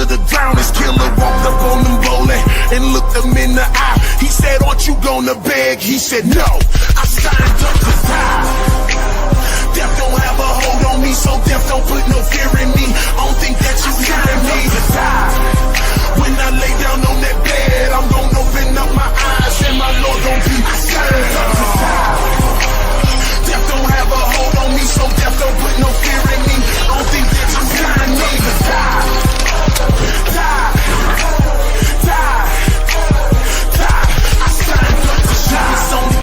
to the ground. His killer walked up on them bowling and looked him in the eye. He said, aren't you gonna beg? He said, no, I signed up to die. Death don't have a hold on me, so death don't put no fear in me. I don't think that you hearing me to die. When I lay down on that bed, I'm gonna open up my eyes and my Lord gon' be signed up to die. Death don't have a hold on me, so death don't put no fear in me. I don't think that you hearing me to die. Die. Die. Die. I signed up to die.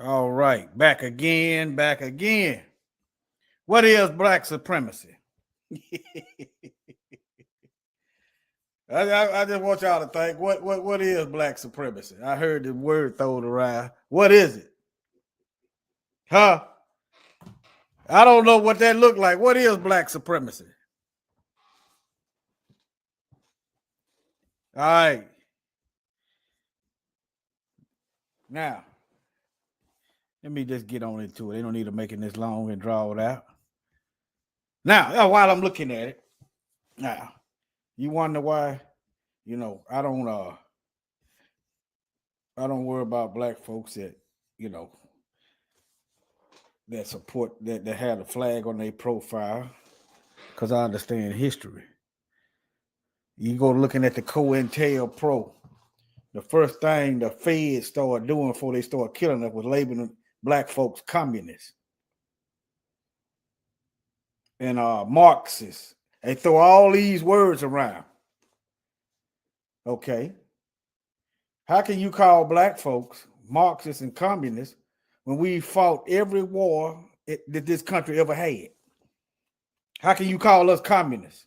All right, back again, back again. What is black supremacy? I just want y'all to think, what is black supremacy? I heard the word thrown around. What is it? Huh? I don't know what that looked like. What is black supremacy? All right. Now, let me just get on into it. They don't need to make it this long and draw it out. Now, while I'm looking at it, now, you wonder why, I don't worry about black folks that, that support, that have the flag on their profile, because I understand history. You go looking at the COINTELPRO, the first thing the Feds started doing before they started killing us was labeling black folks communists and Marxists. They throw all these words around. Okay. How can you call black folks Marxists and communists when we fought every war that this country ever had? How can you call us communists?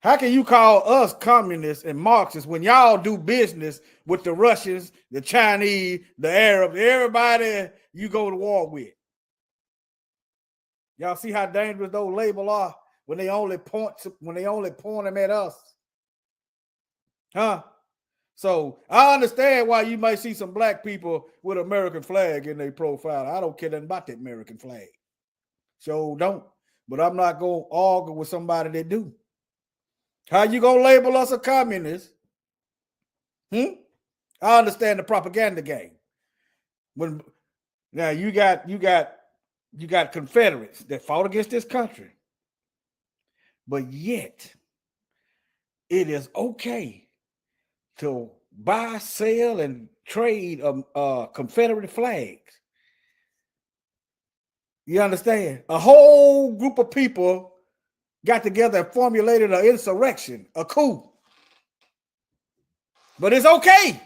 How can you call us communists and Marxists when y'all do business with the Russians, the Chinese, the Arabs, everybody you go to war with? Y'all see how dangerous those labels are when they only point them at us? Huh? So I understand why you might see some black people with American flag in their profile. I don't care nothing about that American flag. So don't. But I'm not going to argue with somebody that do. How you going to label us a communist? I understand the propaganda game. When now you got Confederates that fought against this country. But yet it is okay to buy, sell, and trade Confederate flags. You understand? A whole group of people got together and formulated an insurrection, a coup. But it's okay.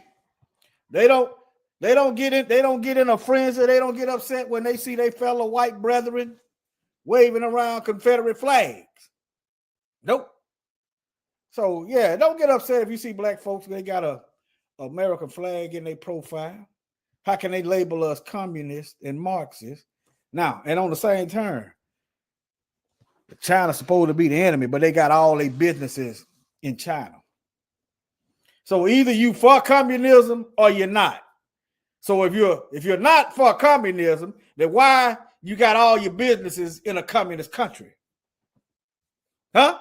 They don't get in a frenzy. They don't get upset when they see their fellow white brethren waving around Confederate flags. Nope. So yeah, don't get upset if you see black folks, they got a American flag in their profile. How can they label us communists and Marxists? Now, and on the same turn, China's supposed to be the enemy, but they got all their businesses in China. So either you for communism or you're not. So if you're not for communism, then why you got all your businesses in a communist country? Huh?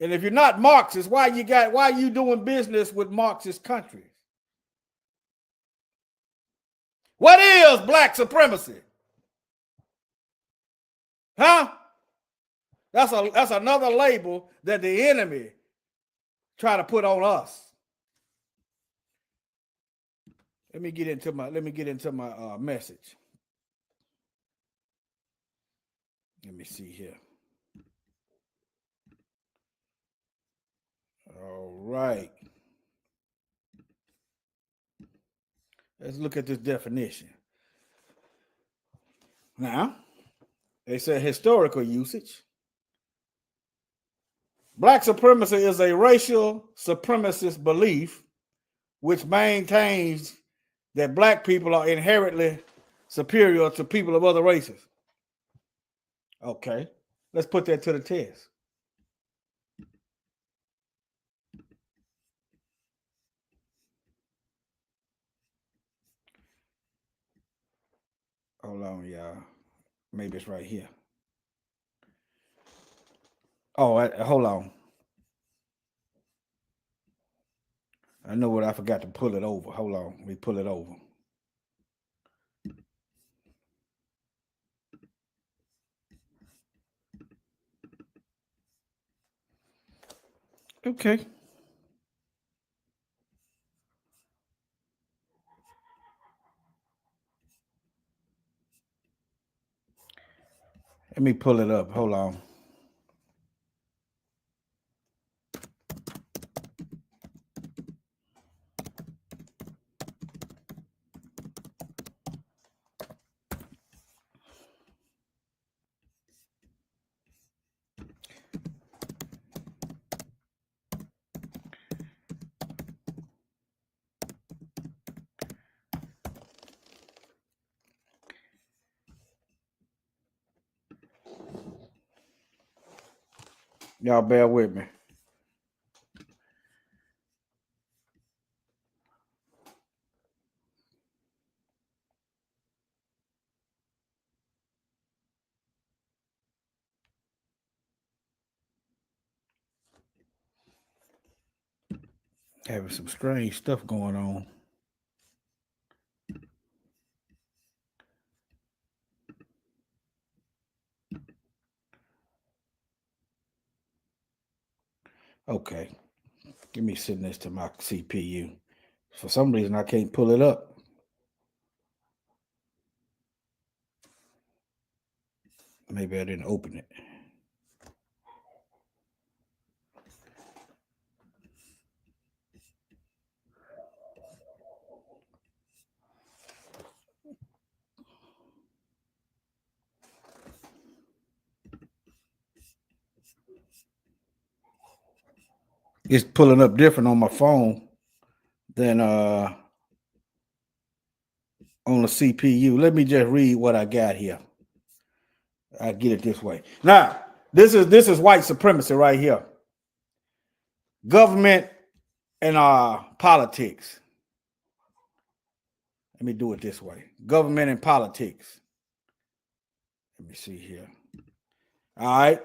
And if you're not Marxist, why are you doing business with Marxist countries? What is black supremacy? Huh? That's another label that the enemy try to put on us. Let me get into my message. Let me see here. All right. Let's look at this definition. Now, they said historical usage. Black supremacy is a racial supremacist belief which maintains that black people are inherently superior to people of other races. Okay, let's put that to the test. Hold on, y'all. Maybe it's right here. Oh, hold on. I know what I forgot to pull it over. Hold on. Let me pull it over. Okay. Let me pull it up. Hold on. Y'all bear with me. Having some strange stuff going on. Okay. Give me send this to my CPU. For some reason, I can't pull it up. Maybe I didn't open it. It's pulling up different on my phone than on the CPU. Let me just read what I got here. I get it this way. Now, this is white supremacy right here. Government and politics. Let me do it this way. Government and politics. Let me see here. All right.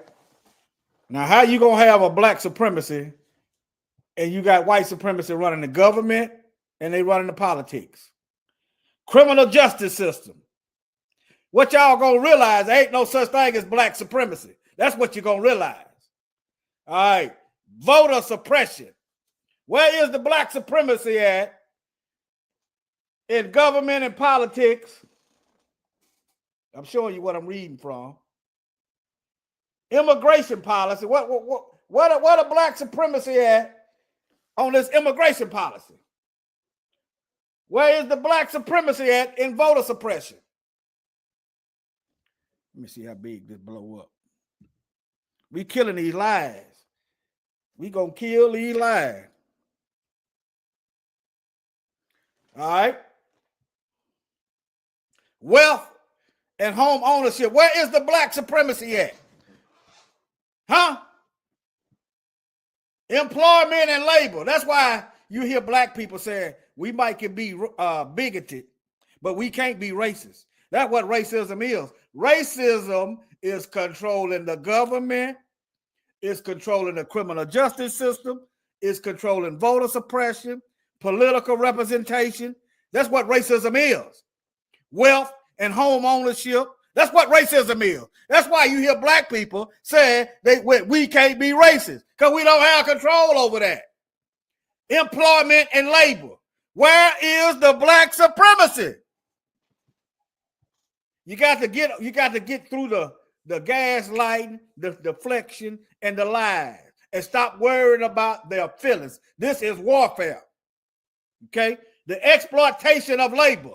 Now, how you going to have a black supremacy and you got white supremacy running the government and they running the politics? Criminal justice system. What y'all going to realize, there ain't no such thing as black supremacy. That's what you're going to realize. All right. Voter suppression. Where is the black supremacy at in government and politics? I'm showing you what I'm reading from. Immigration policy. What a black supremacy at on this immigration policy? Where is the black supremacy at in voter suppression? Let me see how big this blow up. We killing these lies. We gonna kill these lies. All right. Wealth and home ownership. Where is the black supremacy at? Huh? Employment and labor. That's why you hear black people saying we might can be bigoted, but we can't be racist. That's what racism is. Racism is controlling the government, is controlling the criminal justice system, is controlling voter suppression, political representation. That's what racism is. Wealth and home ownership. That's what racism is. That's why you hear black people say we can't be racist because we don't have control over that. Employment and labor. Where is the black supremacy? You got to get through the gaslighting, the deflection, and the lies, and stop worrying about their feelings. This is warfare. Okay? The exploitation of labor.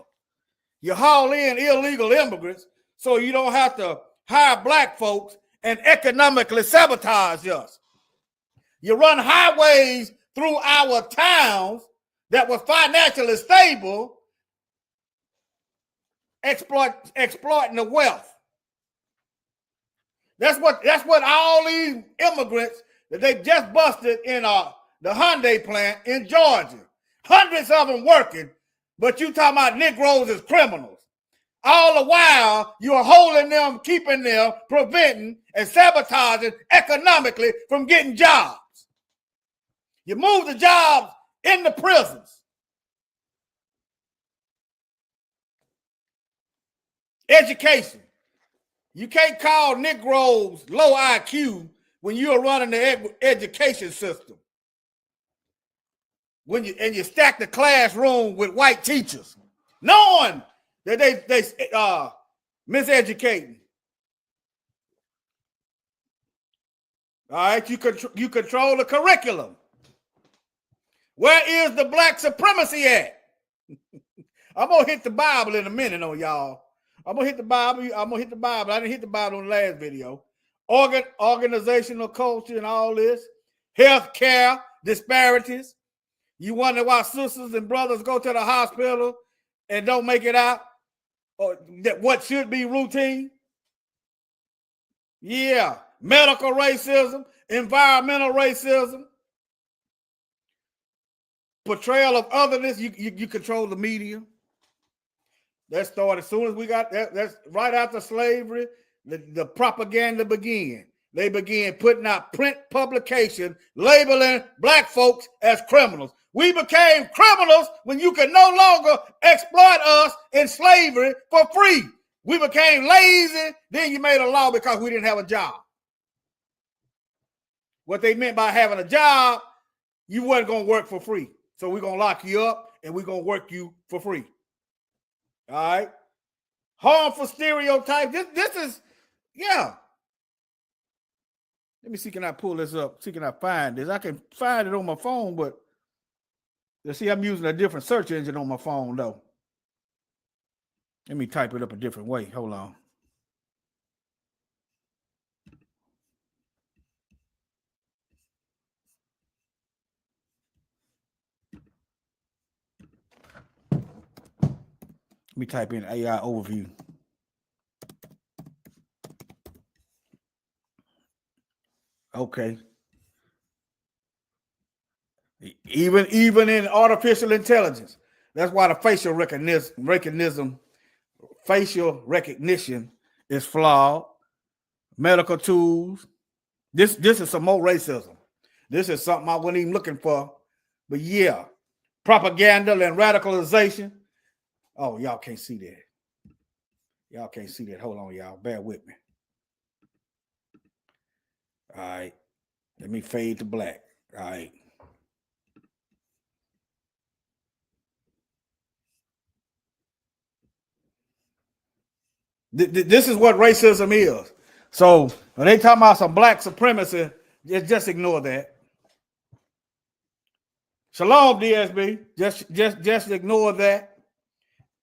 You haul in illegal immigrants so you don't have to hire black folks and economically sabotage us. You run highways through our towns that were financially stable, exploiting the wealth. That's what all these immigrants that they just busted in the Hyundai plant in Georgia. Hundreds of them working, but you talking about Negroes as criminals. All the while, you're holding them, keeping them, preventing and sabotaging economically from getting jobs. You move the jobs in the prisons. Education. You can't call Negroes low IQ when you're running the education system. When you stack the classroom with white teachers, knowing that they miseducating. All right, you control the curriculum. Where is the black supremacy at? I'm gonna hit the Bible in a minute on y'all. I'm gonna hit the Bible. I didn't hit the Bible on the last video. Organizational culture and all this, healthcare disparities. You wonder why sisters and brothers go to the hospital and don't make it out, or that what should be routine. Yeah, medical racism, environmental racism, portrayal of otherness. You control the media. That started as soon as we got that. That's right after slavery. The propaganda began. They began putting out print publication labeling black folks as criminals. We became criminals when you could no longer exploit us in slavery for free. We became lazy. Then you made a law because we didn't have a job. What they meant by having a job, you wasn't going to work for free. So we're going to lock you up and we're going to work you for free. All right. Harmful stereotypes. This is, yeah. Let me see, can I pull this up? See, can I find this? I can find it on my phone, but you see, I'm using a different search engine on my phone, though. Let me type it up a different way. Hold on. Let me type in AI overview. Okay. Even in artificial intelligence. That's why the facial recognition is flawed. Medical tools. This is some more racism. This is something I wasn't even looking for. But yeah, propaganda and radicalization. Oh, y'all can't see that. Y'all can't see that. Hold on, y'all. Bear with me. All right. Let me fade to black. All right. This is what racism is. So when they talk about some black supremacy, just ignore that. Shalom, DSB. Just ignore that.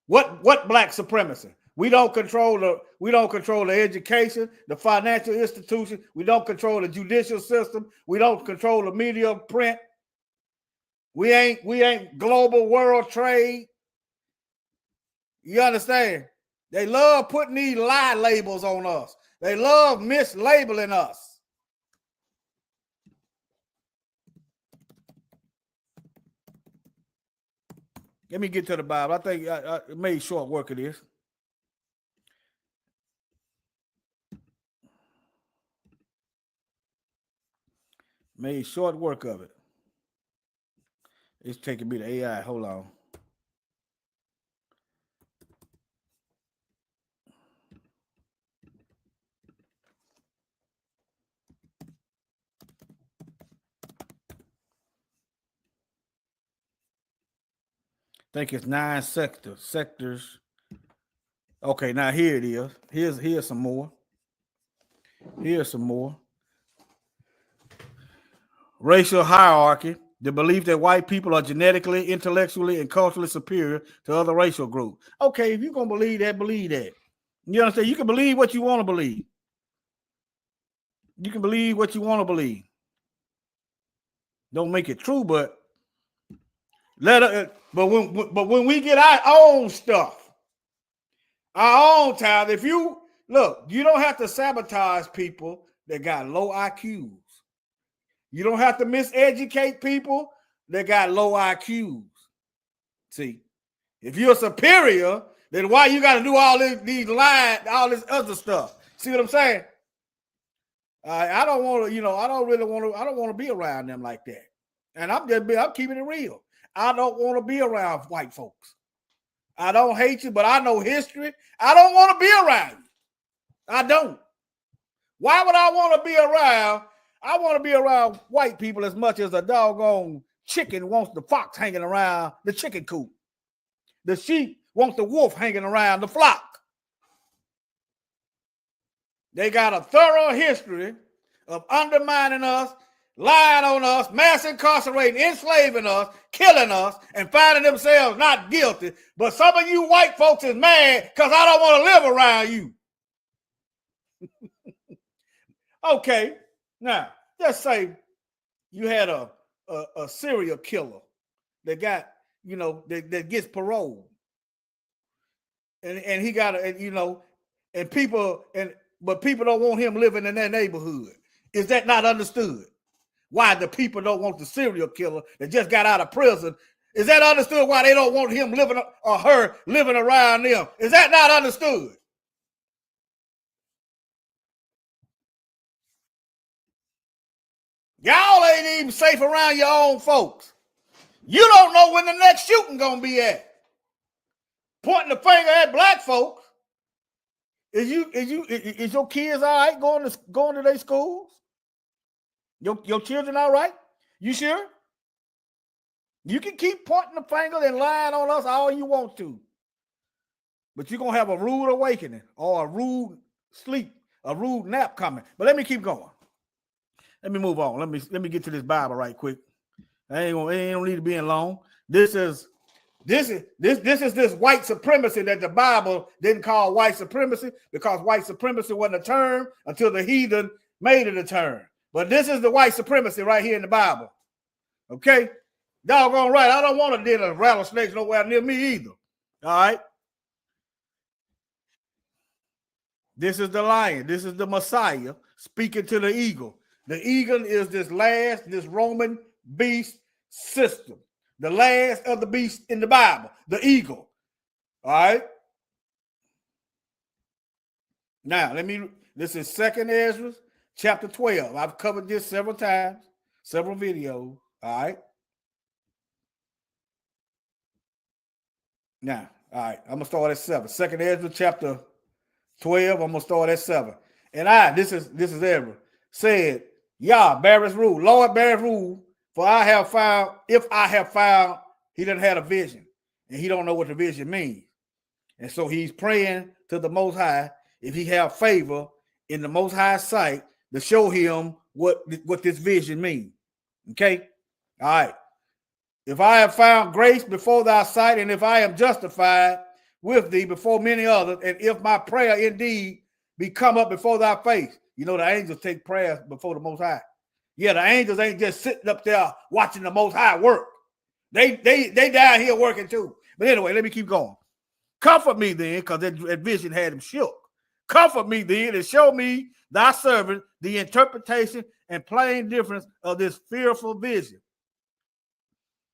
What black supremacy? We don't control the education, the financial institution. We don't control the judicial system. We don't control the media print. We ain't global world trade. You understand? They love putting these lie labels on us. They love mislabeling us. Let me get to the Bible. I think I made short work of this. Made short work of it. It's taking me to AI. Hold on. I think it's 9 sectors. Okay, now here it is. Here's some more. Here's some more. Racial hierarchy. The belief that white people are genetically, intellectually, and culturally superior to other racial groups. Okay, if you're going to believe that, believe that. You understand? You can believe what you want to believe. You can believe what you want to believe. Don't make it true, but when we get our own stuff, our own time, if you look, you don't have to sabotage people that got low IQs. You don't have to miseducate people that got low IQs. See, if you're superior, then why you got to do all these lies, all this other stuff? See what I'm saying? I don't want to, I don't want to be around them like that. And I'm keeping it real. I don't want to be around white folks. I don't hate you, but I know history. I don't want to be around you. I don't. Why would I want to be around? I want to be around white people as much as a doggone chicken wants the fox hanging around the chicken coop. The sheep wants the wolf hanging around the flock. They got a thorough history of undermining us, lying on us, mass incarcerating, enslaving us, killing us, and finding themselves not guilty. But some of you white folks is mad because I don't want to live around you. Okay, now just say you had a serial killer that got, that gets parole, and he got but people don't want him living in that neighborhood. Is that not understood? Why the people don't want the serial killer that just got out of prison? Is that understood why they don't want him living or her living around them? Is that not understood? Y'all ain't even safe around your own folks. You don't know when the next shooting gonna be at. Pointing the finger at black folks. Is your kids all right going to their schools? Your children all right? You sure? You can keep pointing the finger and lying on us all you want to. But you're going to have a rude awakening or a rude sleep, a rude nap coming. But let me keep going. Let me move on. Let me get to this Bible right quick. It ain't need to be in long. This is this white supremacy that the Bible didn't call white supremacy because white supremacy wasn't a term until the heathen made it a term. But this is the white supremacy right here in the Bible. Okay? Doggone right. I don't want to deal with rattlesnakes nowhere near me either. All right? This is the lion. This is the Messiah speaking to the eagle. The eagle is this Roman beast system. The last of the beast in the Bible, the eagle. All right. Now, this is 2nd Ezra, chapter 12. I've covered this several times, several videos. All right. Now, all right, I'm going to start at 7. 2nd Ezra, chapter 12, I'm going to start at 7. And this is Ezra, said, Yah, beareth rule, Lord beareth rule, for if I have found, he done had a vision, and he don't know what the vision means. And so he's praying to the Most High, if he have favor in the Most High sight, to show him what this vision means. Okay? All right. If I have found grace before thy sight, and if I am justified with thee before many others, and if my prayer indeed be come up before thy face. You know, the angels take prayers before the Most High. Yeah, the angels ain't just sitting up there watching the Most High work. They down here working too. But anyway, let me keep going. Comfort me then, because that vision had him shook. Comfort me then and show me thy servant the interpretation and plain difference of this fearful vision.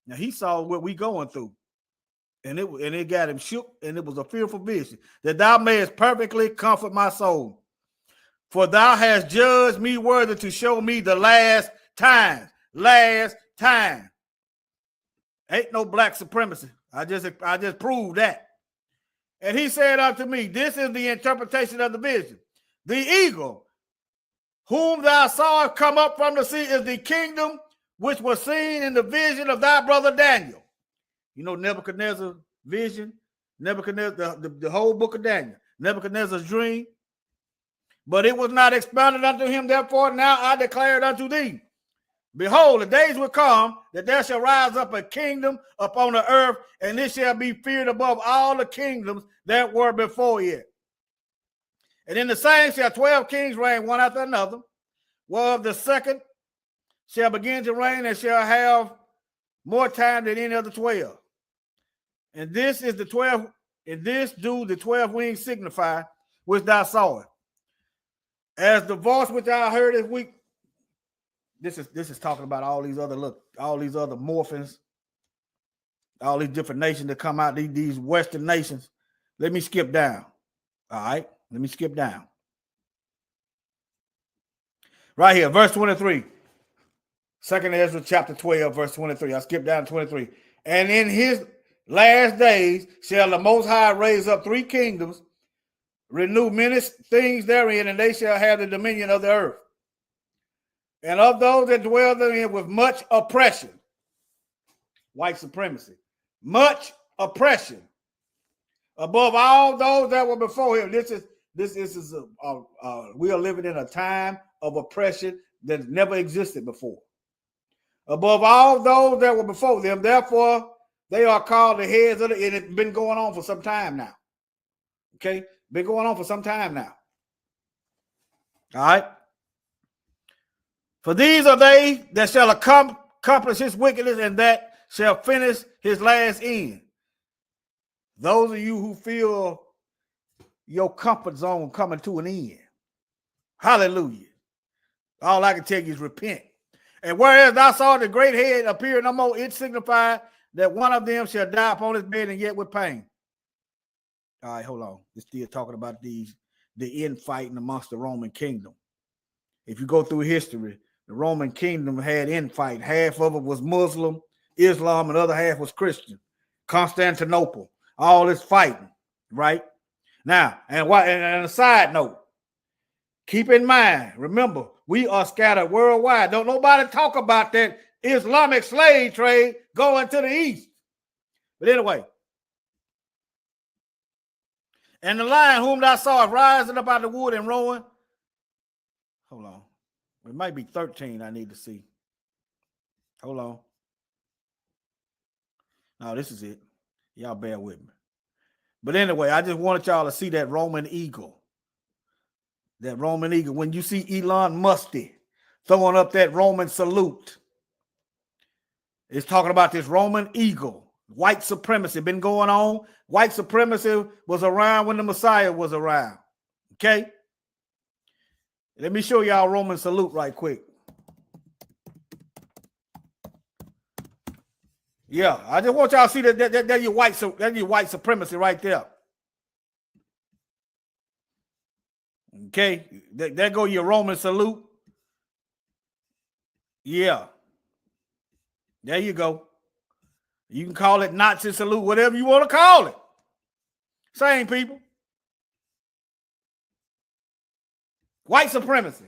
Now he saw what we going through, and it got him shook, and it was a fearful vision, that thou mayest perfectly comfort my soul. For thou hast judged me worthy to show me the last time. Last time. Ain't no black supremacy. I just proved that. And he said unto me, this is the interpretation of the vision. The eagle, whom thou sawest come up from the sea, is the kingdom which was seen in the vision of thy brother Daniel. You know Nebuchadnezzar's vision, Nebuchadnezzar, the whole book of Daniel, Nebuchadnezzar's dream. But it was not expounded unto him, therefore now I declare it unto thee. Behold, the days will come that there shall rise up a kingdom upon the earth, and it shall be feared above all the kingdoms that were before it. And in the same shall 12 kings reign one after another, whereof the second shall begin to reign and shall have more time than any of the 12. And this is the 12, and this do the 12 wings signify, which thou sawest. As the voice which I heard this week. This is talking about all these other morphins, all these different nations that come out, these Western nations. Let me skip down. All right, let me skip down. Right here, verse 23. 2nd Ezra chapter 12, verse 23. I skipped down to 23. And in his last days shall the Most High raise up 3 kingdoms, renew many things therein, and they shall have the dominion of the earth. And of those that dwell therein with much oppression, white supremacy, much oppression, above all those that were before him. We are living in a time of oppression that never existed before. Above all those that were before them, therefore they are called the heads of and it's been going on for some time now. Okay, been going on for some time now. All right. For these are they that shall accomplish his wickedness, and that shall finish his last end. Those of you who feel your comfort zone coming to an end. Hallelujah. All I can tell you is repent. And whereas thou saw the great head appear no more, it signified that one of them shall die upon his bed, and yet with pain. All right, hold on. It's still talking about the infighting amongst the Roman kingdom. If you go through history, the Roman kingdom had infight. Half of it was Muslim, Islam, and the other half was Christian. Constantinople, all this fighting, right? Now, and a side note, keep in mind, remember, we are scattered worldwide. Don't nobody talk about that Islamic slave trade going to the east. But anyway, and the lion whom thou sawest rising up out of the wood and roaring. Hold on. It might be 13 I need to see. Hold on. No, this is it. Y'all bear with me. But anyway, I just wanted y'all to see that Roman eagle. That Roman eagle. When you see Elon Musk throwing up that Roman salute, it's talking about this Roman eagle. White supremacy been going on. White supremacy was around when the Messiah was around. Okay? Let me show y'all Roman salute right quick. Yeah, I just want y'all to see that your white supremacy right there. Okay, there go your Roman salute. Yeah, there you go. You can call it Nazi salute, whatever you want to call it. Same people. White supremacy.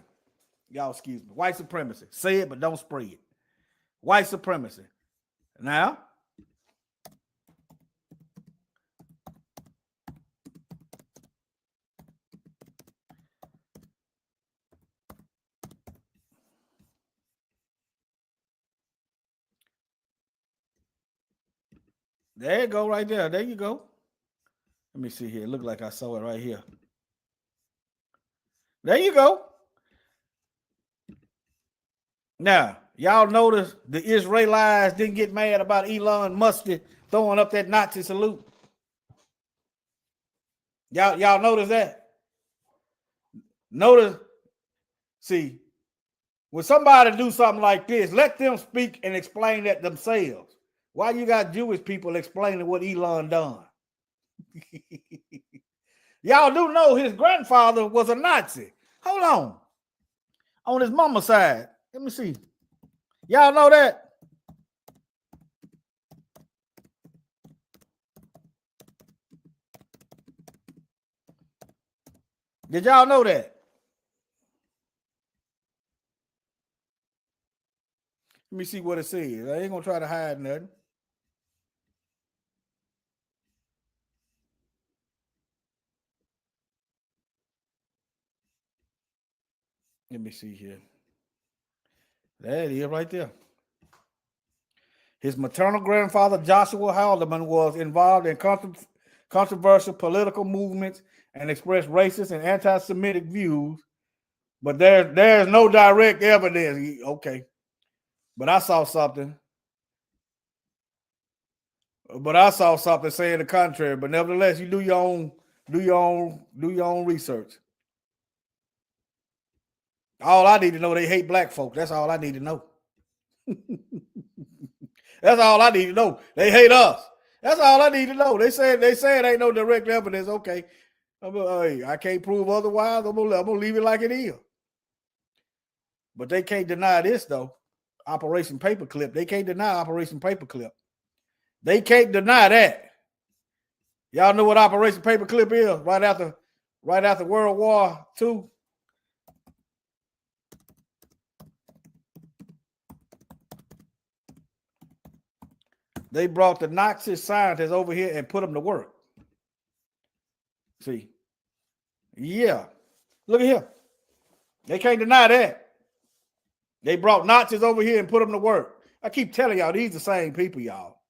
Y'all excuse me. White supremacy. Say it, but don't spray it. White supremacy. Now, there you go right there. There you go. Let me see here. It looked like I saw it right here. There you go. Now, y'all notice the Israelites didn't get mad about Elon Musk throwing up that Nazi salute. Y'all notice that? Notice, see, when somebody do something like this, let them speak and explain that themselves. Why you got Jewish people explaining what Elon done? Y'all do know his grandfather was a Nazi. Hold on his mama's side. Let me see. Y'all know that? Did y'all know that? Let me see what it says. I ain't gonna try to hide nothing. Let me see here. There it is right there. His maternal grandfather, Joshua Haldeman, was involved in controversial political movements and expressed racist and anti-Semitic views, but there's no direct evidence. Okay, but I saw something. Saying the contrary. But nevertheless, you do your own research. All I need to know, they hate black folks. That's all I need to know. That's all I need to know. They hate us. That's all I need to know. They say it ain't no direct evidence. Okay, I can't prove otherwise. I'm gonna leave it like it is. But they can't deny this though. Operation Paperclip. They can't deny Operation Paperclip. They can't deny that. Y'all know what Operation Paperclip is? Right after World War II. They brought the Nazi scientists over here and put them to work. See? Yeah. Look at here. They can't deny that. They brought Nazis over here and put them to work. I keep telling y'all, these are the same people, y'all.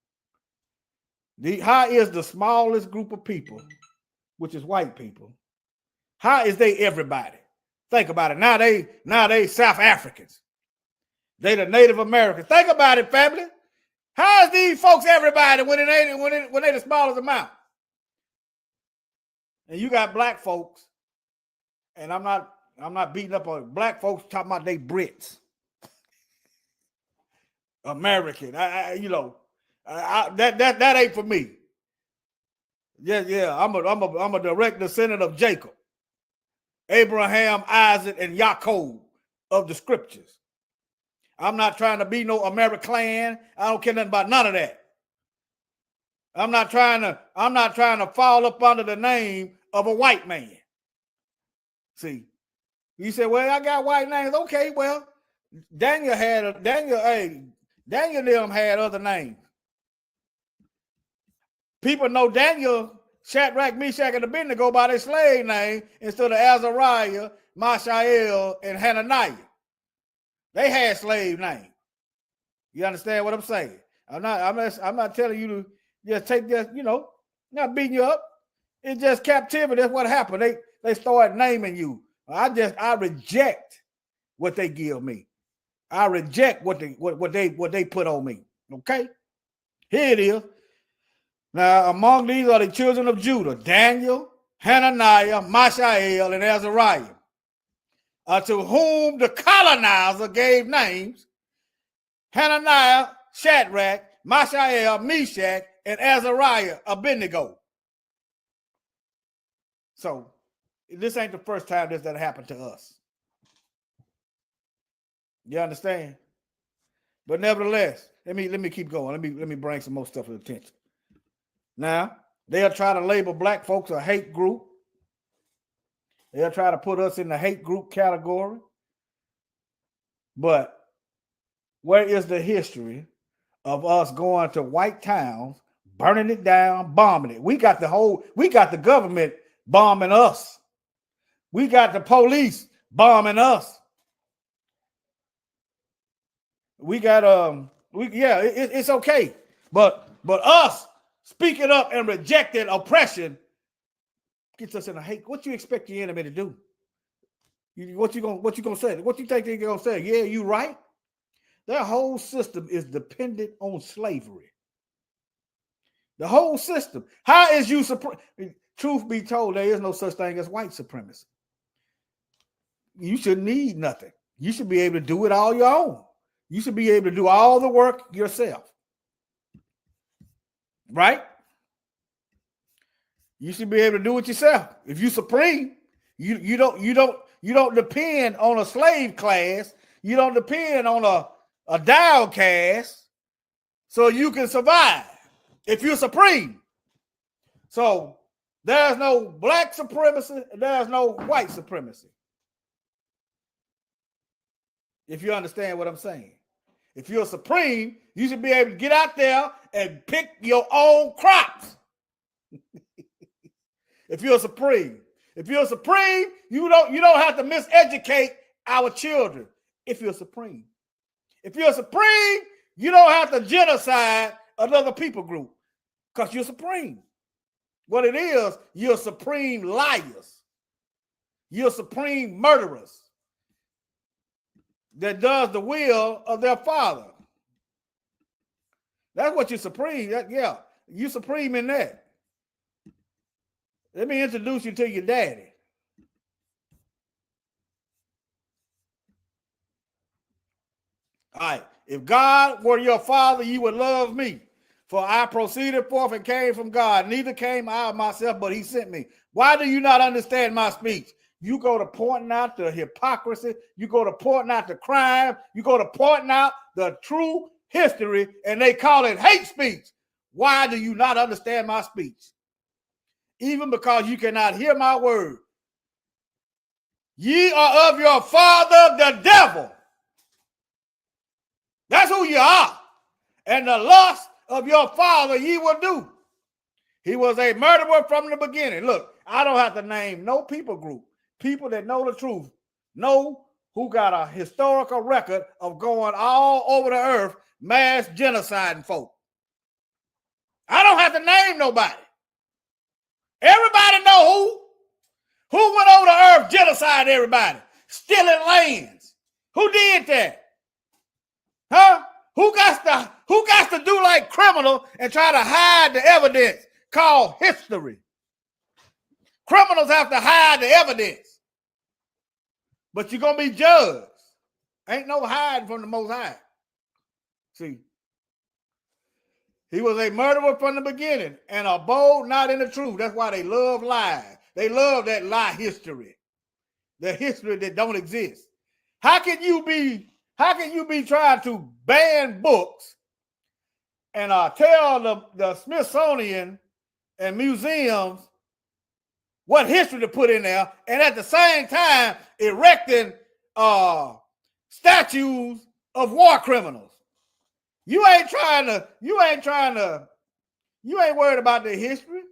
How is the smallest group of people, which is white people, how is they everybody? Think about it. Now they South Africans. They the Native Americans. Think about it, family. How is these folks everybody when they the smallest amount? And you got black folks, and I'm not beating up on black folks talking about they Brits, American. That ain't for me. Yeah. I'm a direct descendant of Jacob, Abraham, Isaac, and Yaakov of the scriptures. I'm not trying to be no American. I don't care nothing about none of that. I'm not trying to fall up under the name of a white man. See, you say, well, I got white names. Okay, well, Daniel them had other names. People know Daniel, Shadrach, Meshach, and Abednego by their slave name instead of Azariah, Mishael, and Hananiah. They had slave names. You understand what I'm saying? I'm not telling you to just take this, not beating you up. It's just captivity. That's what happened. They started naming you. I reject what they give me. I reject what they put on me. Okay? Here it is. Now, among these are the children of Judah: Daniel, Hananiah, Mishael, and Azariah, to whom the colonizer gave names: Hananiah, Shadrach, Mishael, Meshach, and Azariah, Abednego. So this ain't the first time this that happened to us. You understand? But nevertheless, let me keep going. Let me bring some more stuff to attention. Now, they'll try to label black folks a hate group. They'll try to put us in the hate group category. But where is the history of us going to white towns, burning it down, bombing it? We got the government bombing us. We got the police bombing us. We got it's okay. But us speaking up and rejecting oppression gets us in a hate. What you expect your enemy to do? What you gonna say? What you think they're gonna say? Yeah, you right. Their whole system is dependent on slavery. The whole system. How is you truth be told, there is no such thing as white supremacy. You should need nothing. You should be able to do it all your own. You should be able to do all the work yourself. Right? You should be able to do it yourself. If you supreme, you don't depend on a slave class. You don't depend on a downcast so you can survive if you're supreme. So there's no black supremacy, there's no white supremacy. If you understand what I'm saying. If you're supreme, you should be able to get out there and pick your own crops. If you're supreme. If you're supreme, you don't have to miseducate our children. If you're supreme. If you're supreme, you don't have to genocide another people group because you're supreme. What it is, you're supreme liars. You're supreme murderers that does the will of their father. That's what you're supreme. You're supreme in that. Let me introduce you to your daddy. All right. If God were your father, you would love me. For I proceeded forth and came from God. Neither came I of myself, but he sent me. Why do you not understand my speech? You go to pointing out the hypocrisy. You go to pointing out the crime. You go to pointing out the true history, and they call it hate speech. Why do you not understand my speech? Even because you cannot hear my word. Ye are of your father, the devil. That's who you are. And the lust of your father ye will do. He was a murderer from the beginning. Look, I don't have to name no people group. People that know the truth, know who got a historical record of going all over the earth, mass genociding folk. I don't have to name nobody. Everybody know who went over the earth, genocide everybody, stealing lands. Who did that? Huh? Who got to do like criminal and try to hide the evidence called history? Criminals have to hide the evidence. But you're going to be judged. Ain't no hiding from the Most High. See, he was a murderer from the beginning and abode not in the truth. That's why they love lies. They love that lie history. The history that don't exist. How can you be trying to ban books and tell the Smithsonian and museums what history to put in there, and at the same time erecting statues of war criminals? You ain't worried about the history.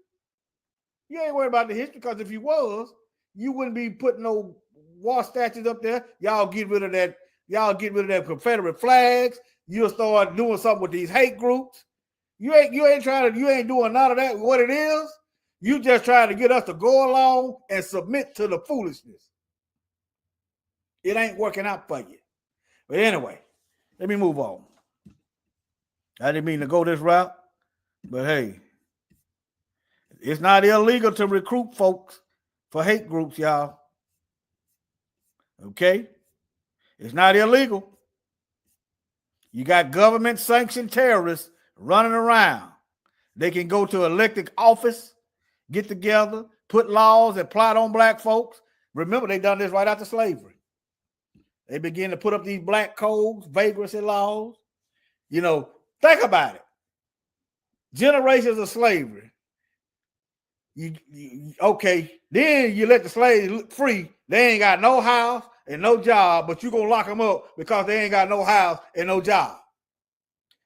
You ain't worried about the history, because if you was, you wouldn't be putting no war statues up there. Y'all get rid of that. Y'all get rid of them Confederate flags. You'll start doing something with these hate groups. You ain't doing none of that. What it is, you just trying to get us to go along and submit to the foolishness. It ain't working out for you. But anyway, let me move on. I didn't mean to go this route, but hey, it's not illegal to recruit folks for hate groups, y'all. Okay? It's not illegal. You got government-sanctioned terrorists running around. They can go to elected office, get together, put laws and plot on black folks. Remember, they done this right after slavery. They begin to put up these black codes, vagrancy laws. You know, think about it. Generations of slavery. Okay, then you let the slaves free. They ain't got no house and no job, but you gonna lock them up because they ain't got no house and no job.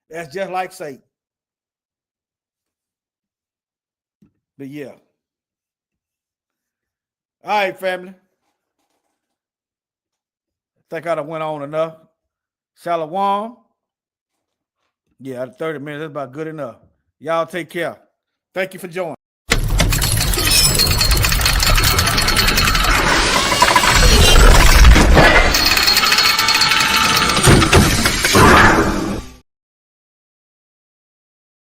That's just like Satan. But yeah. All right, family. I think I done went on enough. Shalom. Yeah, 30 minutes, that's about good enough. Y'all take care. Thank you for joining.